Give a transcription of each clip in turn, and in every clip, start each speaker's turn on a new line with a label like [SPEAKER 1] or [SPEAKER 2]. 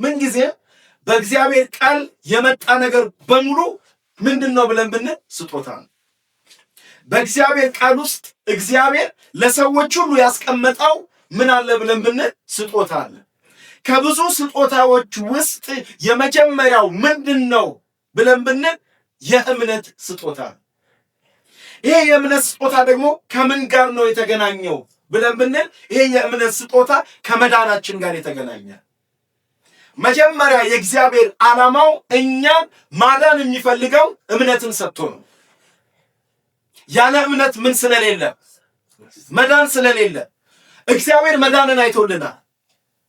[SPEAKER 1] ምን ጊዜ በእግዚአብሔር ቃል የመጣ ነገር በሙሉ ምንድነው ብለን ብንል ስጦታ ነው። በእግዚአብሔር ቃል ውስጥ እግዚአብሔር ለሰዎች ሁሉ ያስቀመጠው ምን አለ ብለን ብንል ስጦታ አለ። ከብዙ ስጦታዎች ውስጥ የመጀመሪያው ምንድነው ብለን ብንል የእምነት ስጦታ። ይሄ የእምነት ስጦታ ደግሞ ከምን ጋር ነው የተገናኘው ብለን ብንል ይሄ የእምነት ስጦታ ከመዳናችን ጋር የተገናኘ። መጀመሪያ የእግዚአብሔር ዓላማው እኛን ማዳን የሚፈልገው እምነትን ሰጥቶ ነው። ያለ እምነት ምን ስለሌለ? መዳን ስለሌለ እግዚአብሔር መዳንን አይቶልናል።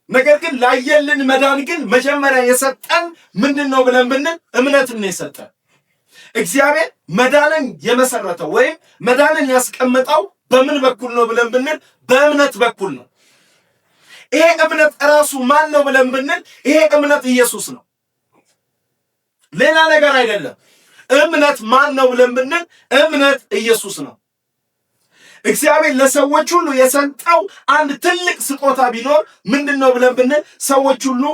[SPEAKER 1] ነገር ግን ላየልን መዳን ግን መጀመሪያ የሰጠን ምንድነው ብለን ብንል እምነትን ነው የሰጠን። እግዚአብሔር መዳንን የመሰረተው ወይም መዳንን ያስቀመጠው በምን በኩል ነው ብለን ብንል በእምነት በኩል ነው። ይሄ እምነት ራሱ ማን ነው ብለን ብንል ይሄ እምነት ኢየሱስ ነው፣ ሌላ ነገር አይደለም። እምነት ማን ነው ብለን ብንል እምነት ኢየሱስ ነው። እግዚአብሔር ለሰዎች ሁሉ የሰጠው አንድ ትልቅ ስጦታ ቢኖር ምንድነው ብለን ብንል ሰዎች ሁሉ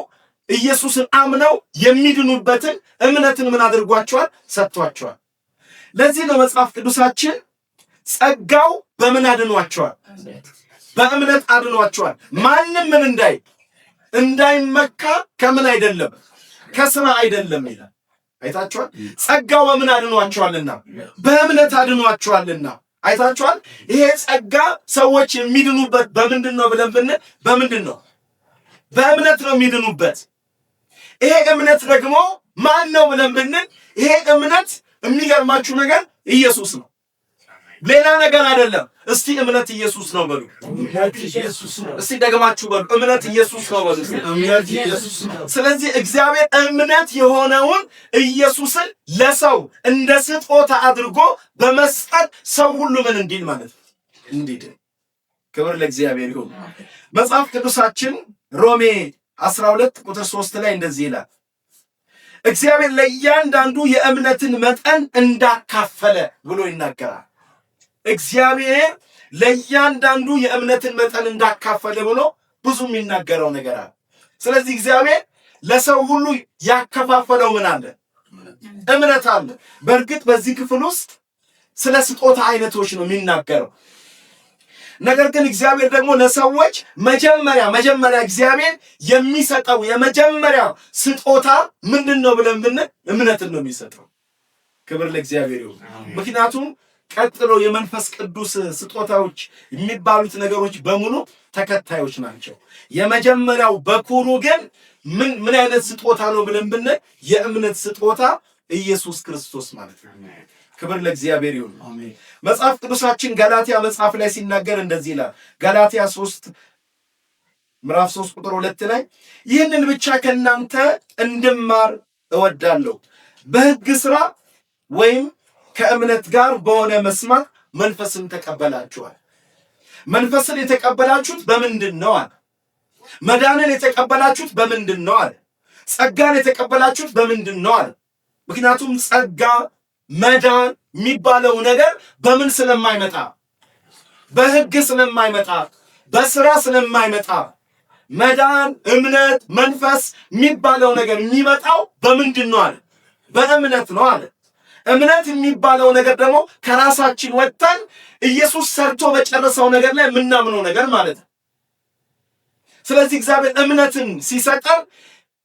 [SPEAKER 1] ኢየሱስን አምነው የሚድኑበትን እምነትን ምን አድርጓቸዋል? ሰጥቷቸዋል። ለዚህ ነው መጽሐፍ ቅዱሳችን ጸጋው በምን አድኗቸዋል? በእምነት አድኗቸዋል። ማንም ምን እንዳይመካ ከምን አይደለም? ከስራ አይደለም ይላል። አይታችኋል? ጸጋው በምን አድኗቸዋልና? በእምነት አድኗቸዋልና። አይታችኋል? ይሄ ጸጋ ሰዎች የሚድኑበት በምንድነው ብለን ብንል በምንድነው? በእምነት ነው የሚድኑበት። ይሄ እምነት ደግሞ ማን ነው ብለን ብንል ይሄ እምነት የሚገርማችሁ ነገር ኢየሱስ ነው፣ ሌላ ነገር አይደለም። እስቲ እምነት ኢየሱስ ነው በሉ። እስቲ ደግማችሁ በሉ እምነት ኢየሱስ ነው በሉ። ስለዚህ እግዚአብሔር እምነት የሆነውን ኢየሱስን ለሰው እንደ ስጦታ አድርጎ በመስጠት ሰው ሁሉ ምን እንዲል ማለት ነው? እንዲድን። ክብር ለእግዚአብሔር ይሁን። መጽሐፍ ቅዱሳችን ሮሜ 12 ቁጥር 3 ላይ እንደዚህ ይላል፣ እግዚአብሔር ለእያንዳንዱ የእምነትን መጠን እንዳካፈለ ብሎ ይናገራል። እግዚአብሔር ለእያንዳንዱ የእምነትን መጠን እንዳካፈለ ብሎ ብዙ የሚናገረው ነገር አለ። ስለዚህ እግዚአብሔር ለሰው ሁሉ ያከፋፈለው ምን አለ? እምነት አለ። በእርግጥ በዚህ ክፍል ውስጥ ስለ ስጦታ አይነቶች ነው የሚናገረው። ነገር ግን እግዚአብሔር ደግሞ ለሰዎች መጀመሪያ እግዚአብሔር የሚሰጠው የመጀመሪያ ስጦታ ምንድነው ብለን ብንል እምነትን ነው የሚሰጠው። ክብር ለእግዚአብሔር ይሁን። ምክንያቱም ቀጥሎ የመንፈስ ቅዱስ ስጦታዎች የሚባሉት ነገሮች በሙሉ ተከታዮች ናቸው። የመጀመሪያው በኩሩ ግን ምን አይነት ስጦታ ነው ብለን ብንል የእምነት ስጦታ ኢየሱስ ክርስቶስ ማለት ነው። ክብር ለእግዚአብሔር ይሁን። መጽሐፍ ቅዱሳችን ገላትያ መጽሐፍ ላይ ሲናገር እንደዚህ ይላል። ገላትያ ምዕራፍ 3 ቁጥር 2 ላይ ይህንን ብቻ ከእናንተ እንድማር እወዳለሁ፣ በሕግ ሥራ ወይም ከእምነት ጋር በሆነ መስማት መንፈስን ተቀበላችኋል። መንፈስን የተቀበላችሁት በምንድን ነው አለ? መዳንን የተቀበላችሁት በምንድን ነው አለ? ጸጋን የተቀበላችሁት በምንድን ነው አለ? ምክንያቱም ጸጋ መዳን የሚባለው ነገር በምን ስለማይመጣ? በሕግ ስለማይመጣ፣ በሥራ ስለማይመጣ። መዳን፣ እምነት፣ መንፈስ የሚባለው ነገር የሚመጣው በምንድን ነው አለ? በእምነት ነው አለ። እምነት የሚባለው ነገር ደግሞ ከራሳችን ወጥተን ኢየሱስ ሰርቶ በጨረሰው ነገር ላይ የምናምነው ነገር ማለት ነው። ስለዚህ እግዚአብሔር እምነትን ሲሰጠን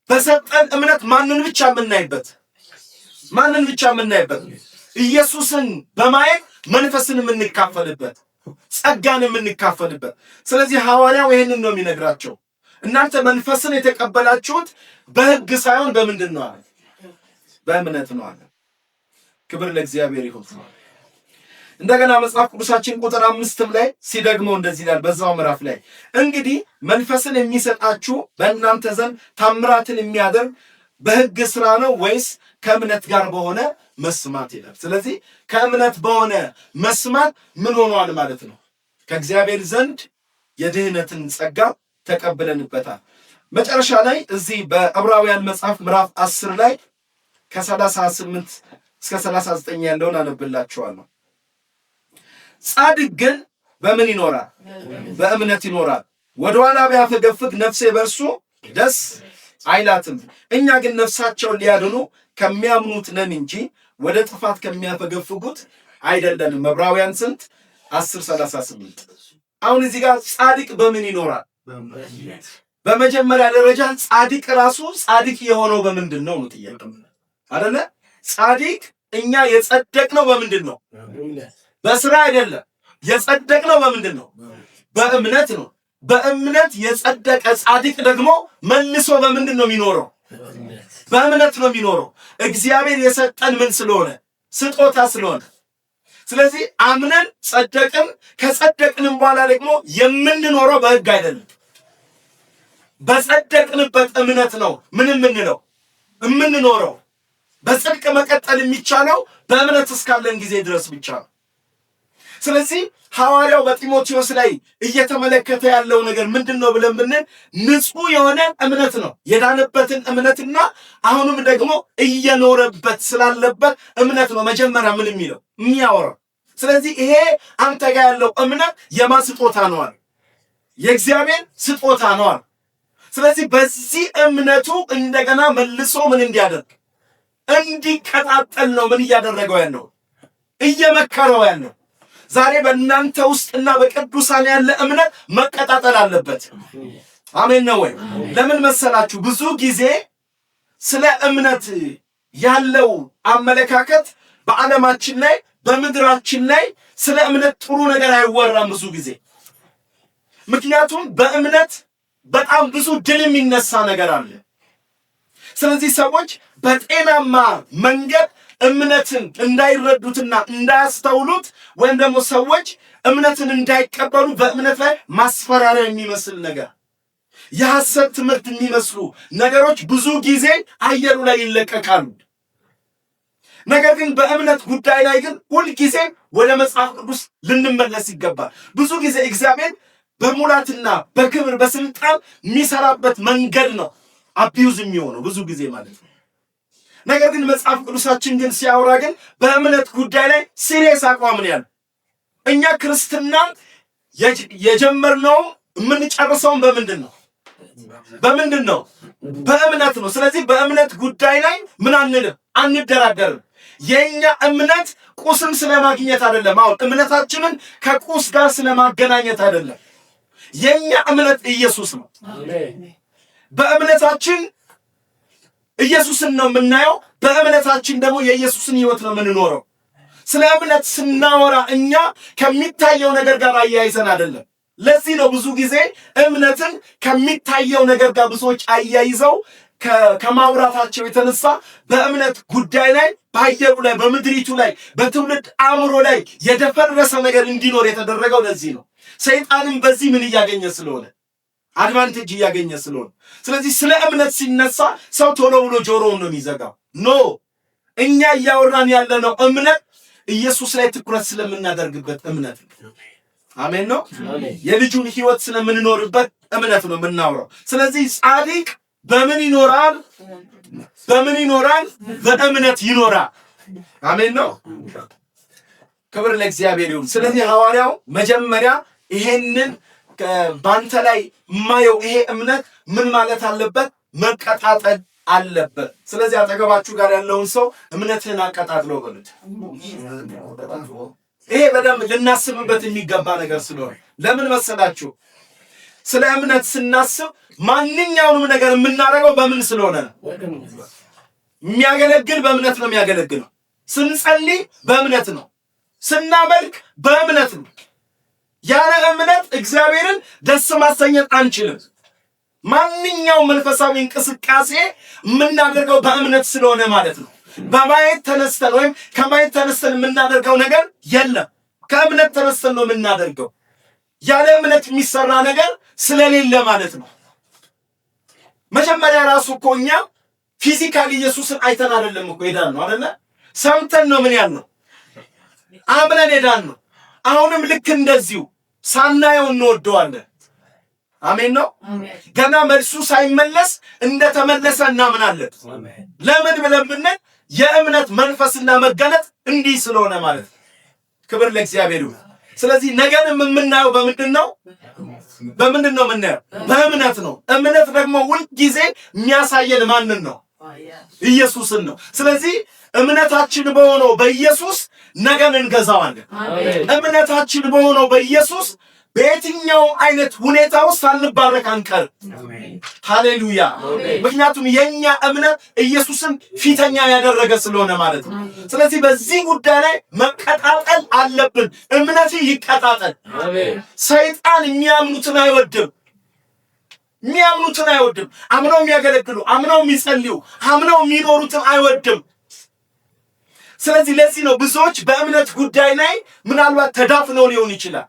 [SPEAKER 1] በሰጠን እምነት ማንን ብቻ የምናይበት? ኢየሱስን በማየት መንፈስን የምንካፈልበት፣ ጸጋን የምንካፈልበት። ስለዚህ ሐዋርያው ይህንን ነው የሚነግራቸው። እናንተ መንፈስን የተቀበላችሁት በሕግ ሳይሆን በምንድን ነው አለ? በእምነት ነው አለ። ክብር ለእግዚአብሔር ይሁን። እንደገና መጽሐፍ ቅዱሳችን ቁጥር 5 ላይ ሲደግመው እንደዚህ ይላል። በዛው ምዕራፍ ላይ እንግዲህ መንፈስን የሚሰጣችሁ በእናንተ ዘንድ ታምራትን የሚያደርግ በሕግ ሥራ ነው ወይስ ከእምነት ጋር በሆነ መስማት ይላል። ስለዚህ ከእምነት በሆነ መስማት ምን ሆኗል ማለት ነው? ከእግዚአብሔር ዘንድ የድህነትን ጸጋ ተቀብለንበታል። መጨረሻ ላይ እዚህ በዕብራውያን መጽሐፍ ምዕራፍ 10 ላይ ከ38 እስከ 39 ያለውን አነብላችኋለሁ። ጻድቅ ግን በምን ይኖራል? በእምነት ይኖራል። ወደኋላ ቢያፈገፍግ ነፍሴ በእርሱ ደስ አይላትም። እኛ ግን ነፍሳቸውን ሊያድኑ ከሚያምኑት ነን እንጂ ወደ ጥፋት ከሚያፈገፍጉት አይደለንም። ዕብራውያን 10:38 አሁን እዚህ ጋር ጻድቅ በምን ይኖራል? በመጀመሪያ ደረጃ ጻድቅ ራሱ ጻድቅ የሆነው በምንድን ነው ጥያቄው አይደለ? ጻድቅ እኛ የጸደቅነው በምንድን ነው? በስራ አይደለም። የጸደቅነው በምንድን ነው? በእምነት ነው። በእምነት የጸደቀ ጻድቅ ደግሞ መልሶ በምንድን ነው የሚኖረው? በእምነት ነው የሚኖረው። እግዚአብሔር የሰጠን ምን ስለሆነ? ስጦታ ስለሆነ። ስለዚህ አምነን ጸደቅን። ከጸደቅንም በኋላ ደግሞ የምንኖረው በሕግ አይደለም፣ በጸደቅንበት እምነት ነው። ምን የምንለው? የምንኖረው። በጽድቅ መቀጠል የሚቻለው በእምነት እስካለን ጊዜ ድረስ ብቻ ነው። ስለዚህ ሐዋርያው በጢሞቴዎስ ላይ እየተመለከተ ያለው ነገር ምንድን ነው ብለን ብንል ንጹሕ የሆነ እምነት ነው። የዳነበትን እምነትና አሁንም ደግሞ እየኖረበት ስላለበት እምነት ነው መጀመሪያ ምን የሚለው የሚያወራው። ስለዚህ ይሄ አንተ ጋር ያለው እምነት የማን ስጦታ ነው? የእግዚአብሔር ስጦታ ነው። ስለዚህ በዚህ እምነቱ እንደገና መልሶ ምን እንዲያደርግ እንዲቀጣጠል ነው ምን እያደረገው ያለው? እየመከረው ያለው። ዛሬ በእናንተ ውስጥና በቅዱሳን ያለ እምነት መቀጣጠል አለበት። አሜን ነው ወይ? ለምን መሰላችሁ? ብዙ ጊዜ ስለ እምነት ያለው አመለካከት በዓለማችን ላይ በምድራችን ላይ ስለ እምነት ጥሩ ነገር አይወራም ብዙ ጊዜ። ምክንያቱም በእምነት በጣም ብዙ ድል የሚነሳ ነገር አለ። ስለዚህ ሰዎች በጤናማ መንገድ እምነትን እንዳይረዱትና እንዳያስተውሉት ወይም ደግሞ ሰዎች እምነትን እንዳይቀበሉ በእምነት ላይ ማስፈራሪያ የሚመስል ነገር፣ የሐሰት ትምህርት የሚመስሉ ነገሮች ብዙ ጊዜ አየሩ ላይ ይለቀቃሉ። ነገር ግን በእምነት ጉዳይ ላይ ግን ሁልጊዜ ወደ መጽሐፍ ቅዱስ ልንመለስ ይገባል። ብዙ ጊዜ እግዚአብሔር በሙላትና በክብር በስልጣን የሚሰራበት መንገድ ነው አቢዩዝ የሚሆነው ብዙ ጊዜ ማለት ነው። ነገር ግን መጽሐፍ ቅዱሳችን ግን ሲያወራ ግን በእምነት ጉዳይ ላይ ሲሪየስ አቋም ነው ያለው። እኛ ክርስትና የጀመርነው የምንጨርሰውን በምንድን ነው? በምንድን ነው? በእምነት ነው። ስለዚህ በእምነት ጉዳይ ላይ ምን አንልም፣ አንደራደርም። የኛ እምነት ቁስን ስለማግኘት አይደለም። አሁን እምነታችንን ከቁስ ጋር ስለማገናኘት አይደለም። የኛ እምነት ኢየሱስ ነው። በእምነታችን ኢየሱስን ነው የምናየው። በእምነታችን ደግሞ የኢየሱስን ሕይወት ነው የምንኖረው። ስለ እምነት ስናወራ እኛ ከሚታየው ነገር ጋር አያይዘን አይደለም። ለዚህ ነው ብዙ ጊዜ እምነትን ከሚታየው ነገር ጋር ብዙዎች አያይዘው ከማውራታቸው የተነሳ በእምነት ጉዳይ ላይ በአየሩ ላይ በምድሪቱ ላይ በትውልድ አእምሮ ላይ የደፈረሰ ነገር እንዲኖር የተደረገው ለዚህ ነው። ሰይጣንም በዚህ ምን እያገኘ ስለሆነ አድቫንቴጅ እያገኘ ስለሆነ። ስለዚህ ስለ እምነት ሲነሳ ሰው ቶሎ ብሎ ጆሮውን ነው የሚዘጋው። ኖ እኛ እያወራን ያለነው እምነት ኢየሱስ ላይ ትኩረት ስለምናደርግበት እምነት ነው። አሜን ነው። የልጁን ሕይወት ስለምንኖርበት እምነት ነው የምናወራው። ስለዚህ ጻድቅ በምን ይኖራል? በምን ይኖራል? በእምነት ይኖራል። አሜን ነው። ክብር ለእግዚአብሔር ይሁን። ስለዚህ ሐዋርያው መጀመሪያ ይሄንን ባንተ ላይ ማየው ይሄ እምነት ምን ማለት አለበት? መቀጣጠል አለበት። ስለዚህ አጠገባችሁ ጋር ያለውን ሰው እምነትህን አቀጣጥለው በሉት። ይሄ በደንብ ልናስብበት የሚገባ ነገር ስለሆነ ለምን መሰላችሁ? ስለ እምነት ስናስብ ማንኛውንም ነገር የምናደርገው በምን ስለሆነ ነው? የሚያገለግል በእምነት ነው የሚያገለግለው። ስንጸልይ በእምነት ነው። ስናመልክ በእምነት ነው። ያለ እምነት እግዚአብሔርን ደስ ማሰኘት አንችልም። ማንኛውም መንፈሳዊ እንቅስቃሴ የምናደርገው በእምነት ስለሆነ ማለት ነው። በማየት ተነስተን ወይም ከማየት ተነስተን የምናደርገው ነገር የለም። ከእምነት ተነስተን ነው የምናደርገው። ያለ እምነት የሚሰራ ነገር ስለሌለ ማለት ነው። መጀመሪያ ራሱ እኮ እኛ ፊዚካሊ ኢየሱስን አይተን አይደለም እኮ ሄዳን ነው አይደለ? ሰምተን ነው ምን ያልነው? አምነን ሄዳን ነው። አሁንም ልክ እንደዚሁ ሳናየው እንወደዋለን። አሜን ነው። ገና መልሱ ሳይመለስ እንደተመለሰ እናምናለን። ለምን ብለን ብንል የእምነት መንፈስና መገለጥ እንዲህ ስለሆነ ማለት ነው። ክብር ለእግዚአብሔር ይሁን። ስለዚህ ነገንም የምናየው በምንድነው? በምንድነው የምናየው? በእምነት ነው። እምነት ደግሞ ሁልጊዜ የሚያሳየን ማንን ነው? ኢየሱስን ነው። ስለዚህ እምነታችን በሆነው በኢየሱስ ነገን እንገዛዋለን። እምነታችን በሆነው በኢየሱስ በየትኛው አይነት ሁኔታ ውስጥ ሳንባረክ አንቀር። ሃሌሉያ! ምክንያቱም የኛ እምነት ኢየሱስን ፊተኛ ያደረገ ስለሆነ ማለት ነው። ስለዚህ በዚህ ጉዳይ ላይ መቀጣጠል አለብን። እምነት ይቀጣጠል። ሰይጣን የሚያምኑትን አይወድም። አምነው የሚያገለግሉ፣ አምነው የሚጸልዩ፣ አምነው የሚኖሩትን አይወድም። ስለዚህ ለዚህ ነው ብዙዎች በእምነት ጉዳይ ላይ ምናልባት ተዳፍነው ሊሆን ይችላል።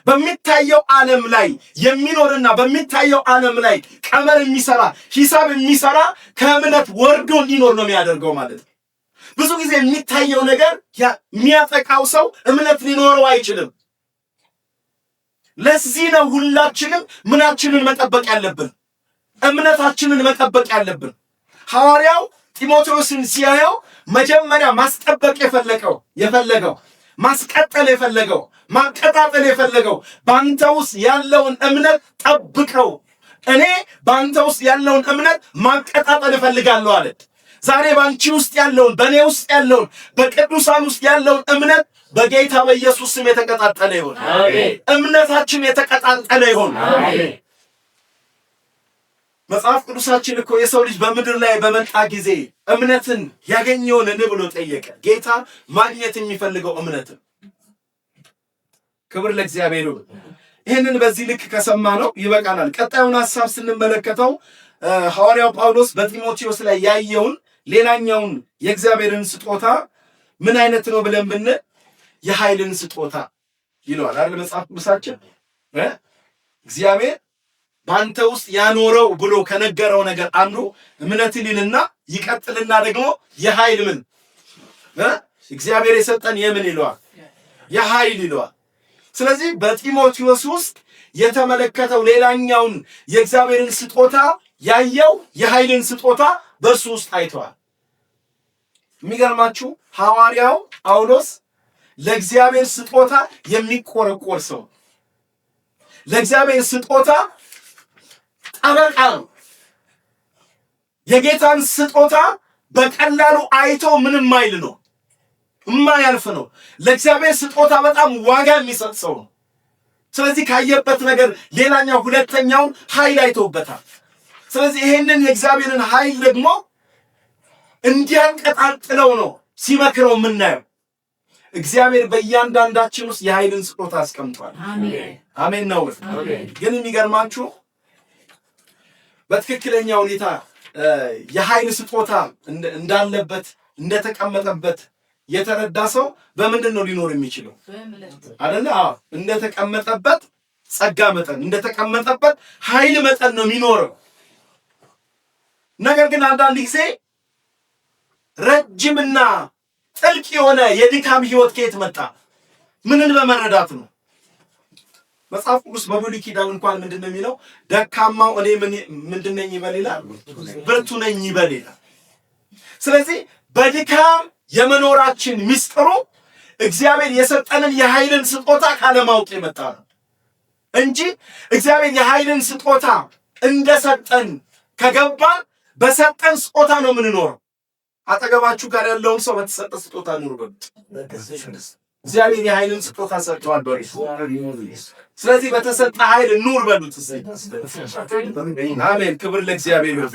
[SPEAKER 1] በሚታየው ዓለም ላይ የሚኖርና በሚታየው ዓለም ላይ ቀመር የሚሰራ ሂሳብ የሚሰራ ከእምነት ወርዶ እንዲኖር ነው የሚያደርገው ማለት ነው። ብዙ ጊዜ የሚታየው ነገር የሚያጠቃው ሰው እምነት ሊኖረው አይችልም። ለዚህ ነው ሁላችንም ምናችንን መጠበቅ ያለብን? እምነታችንን መጠበቅ ያለብን። ሐዋርያው ጢሞቴዎስን ሲያየው መጀመሪያ ማስጠበቅ የፈለገው ማስቀጠል የፈለገው ማቀጣጠል የፈለገው ባንተ ውስጥ ያለውን እምነት ጠብቀው፣ እኔ ባንተ ውስጥ ያለውን እምነት ማቀጣጠል እፈልጋለሁ አለ። ዛሬ ባንቺ ውስጥ ያለውን፣ በእኔ ውስጥ ያለውን፣ በቅዱሳን ውስጥ ያለውን እምነት በጌታ በኢየሱስ ስም የተቀጣጠለ ይሁን። እምነታችን የተቀጣጠለ ይሁን። መጽሐፍ ቅዱሳችን እኮ የሰው ልጅ በምድር ላይ በመጣ ጊዜ እምነትን ያገኘውን ብሎ ጠየቀ። ጌታ ማግኘት የሚፈልገው እምነትን። ክብር ለእግዚአብሔር ይሁን። ይህንን በዚህ ልክ ከሰማ ነው ይበቃናል። ቀጣዩን ሐሳብ ስንመለከተው ሐዋርያው ጳውሎስ በጢሞቴዎስ ላይ ያየውን ሌላኛውን የእግዚአብሔርን ስጦታ ምን አይነት ነው ብለን ብንል የኃይልን ስጦታ ይለዋል አይደል መጽሐፍ ቅዱሳችን። እግዚአብሔር ባንተ ውስጥ ያኖረው ብሎ ከነገረው ነገር አንዱ እምነትን ይልና ይቀጥልና ደግሞ የኃይል ምን እግዚአብሔር የሰጠን የምን ይለዋል? የኃይል ይለዋል። ስለዚህ በጢሞቴዎስ ውስጥ የተመለከተው ሌላኛውን የእግዚአብሔርን ስጦታ ያየው የኃይልን ስጦታ በእርሱ ውስጥ አይተዋል። የሚገርማችሁ ሐዋርያው ጳውሎስ ለእግዚአብሔር ስጦታ የሚቆረቆር ሰው፣ ለእግዚአብሔር ስጦታ ጠበቃ ነው። የጌታን ስጦታ በቀላሉ አይቶ ምንም ማይል ነው፣ የማያልፍ ነው። ለእግዚአብሔር ስጦታ በጣም ዋጋ የሚሰጥ ሰው ነው። ስለዚህ ካየበት ነገር ሌላኛው ሁለተኛውን ኃይል አይቶበታል። ስለዚህ ይሄንን የእግዚአብሔርን ኃይል ደግሞ እንዲያንቀጣጥለው ነው ሲመክረው የምናየው። እግዚአብሔር በእያንዳንዳችን ውስጥ የኃይልን ስጦታ አስቀምጧል። አሜን ነው። ግን የሚገርማችሁ በትክክለኛ ሁኔታ የኃይል ስጦታ እንዳለበት እንደተቀመጠበት የተረዳ ሰው በምንድን ነው ሊኖር የሚችለው? አይደለ? እንደተቀመጠበት ጸጋ መጠን እንደተቀመጠበት ኃይል መጠን ነው የሚኖረው። ነገር ግን አንዳንድ ጊዜ ረጅምና ጥልቅ የሆነ የድካም ህይወት ከየት መጣ? ምንን በመረዳት ነው? መጽሐፍ ቅዱስ በብሉይ ኪዳን እንኳን ምንድነው የሚለው? ደካማው እኔ ምንድን ነኝ ይበል ይላል፣ ብርቱ ነኝ ይበል ይላል። ስለዚህ በድካም የመኖራችን ምስጢሩ እግዚአብሔር የሰጠንን የኃይልን ስጦታ ካለማወቅ የመጣ ነው እንጂ እግዚአብሔር የኃይልን ስጦታ እንደሰጠን ከገባን በሰጠን ስጦታ ነው የምንኖረው። አጠገባችሁ ጋር ያለውን ሰው በተሰጠ ስጦታ ኑር በሉት። እግዚአብሔር የኃይልን ስጦታ ሰጥቷል በሉት። ስለዚህ በተሰጠ ኃይል ኑር በሉት። አሜን። ክብር ለእግዚአብሔር ይሁን።